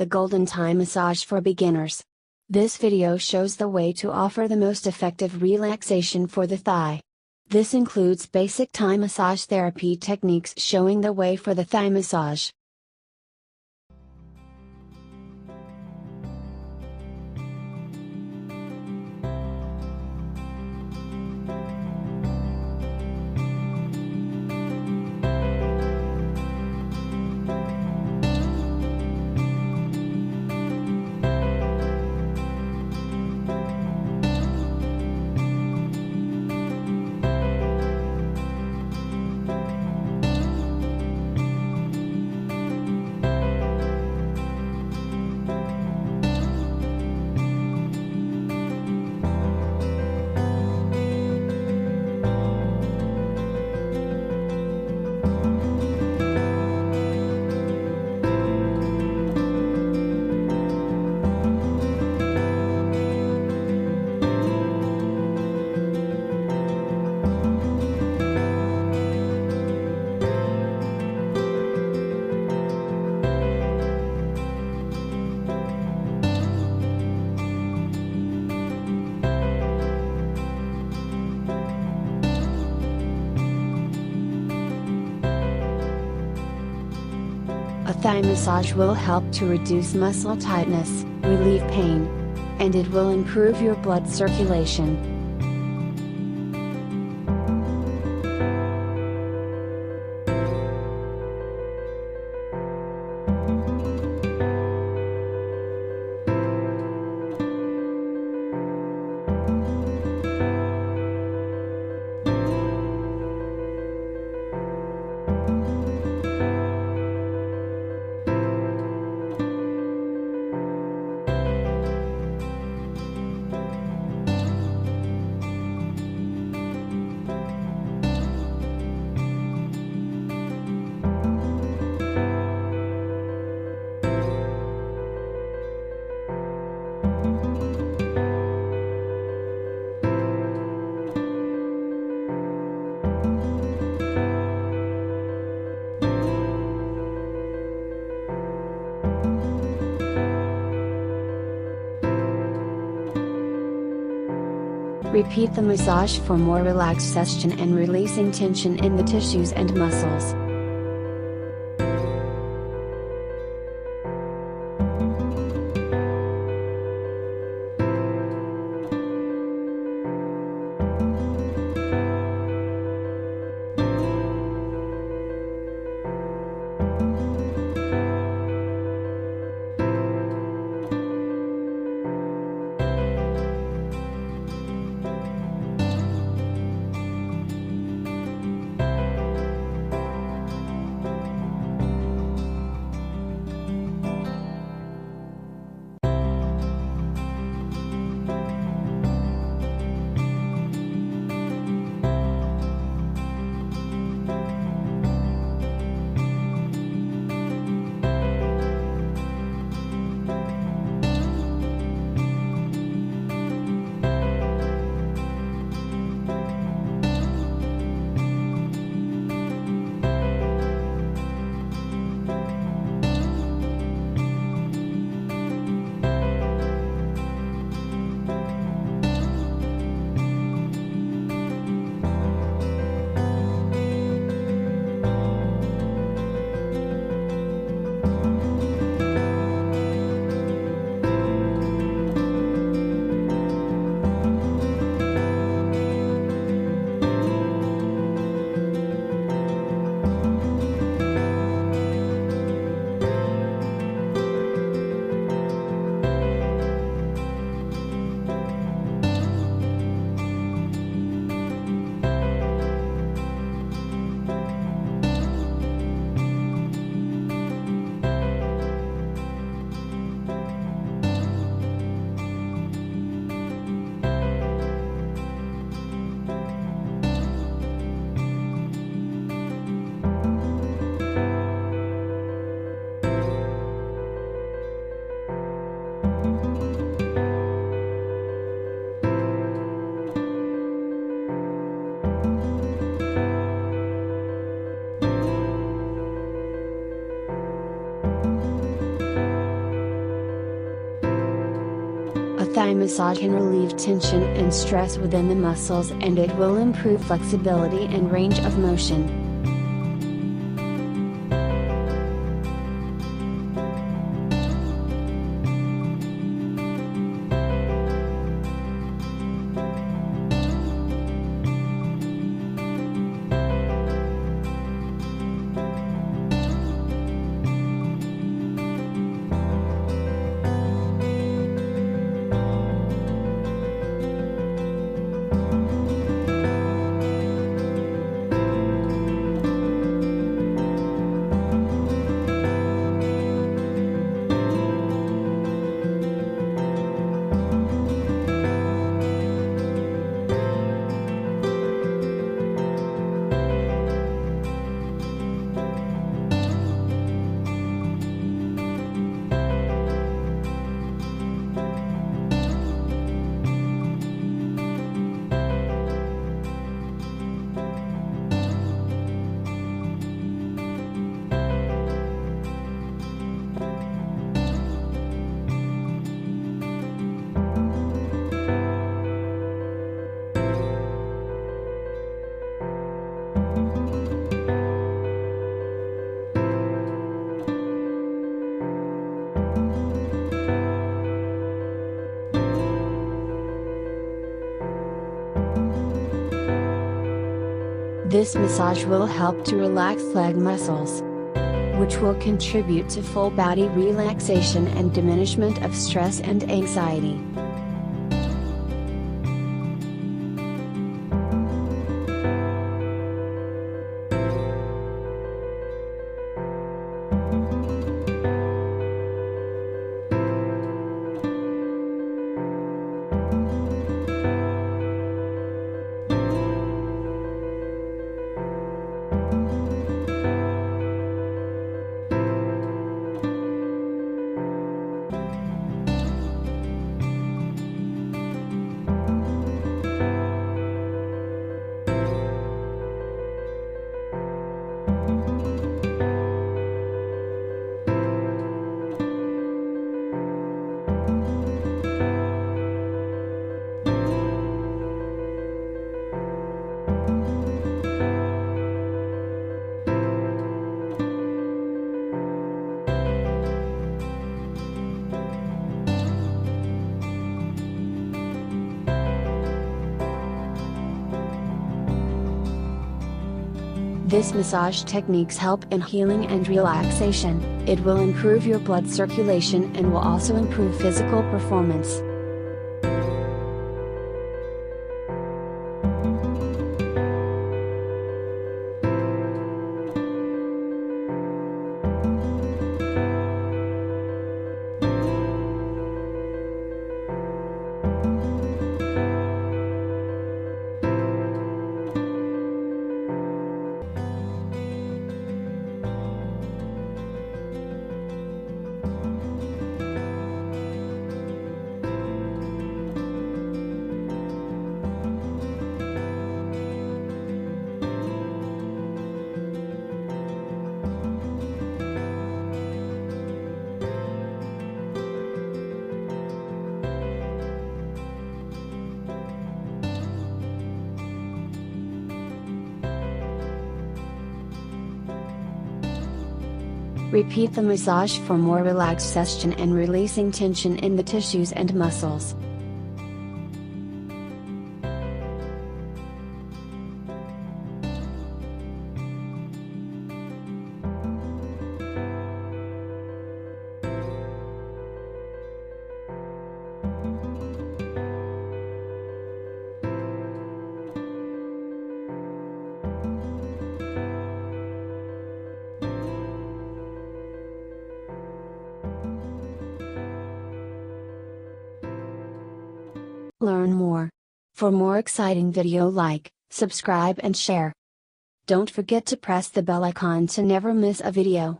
the Golden Thigh Massage for Beginners. This video shows the way to offer the most effective relaxation for the thigh. This includes basic thigh massage therapy techniques showing the way for the thigh massage. A thigh massage will help to reduce muscle tightness, relieve pain, and it will improve your blood circulation. Repeat the massage for more relaxation and releasing tension in the tissues and muscles. Thigh massage can relieve tension and stress within the muscles, and it will improve flexibility and range of motion. This massage will help to relax leg muscles, which will contribute to full body relaxation and diminishment of stress and anxiety. This massage techniques help in healing and relaxation. It will improve your blood circulation and will also improve physical performance. Repeat the massage for more relaxation and releasing tension in the tissues and muscles. Learn more. For more exciting video, like, subscribe and share. Don't forget to press the bell icon to never miss a video.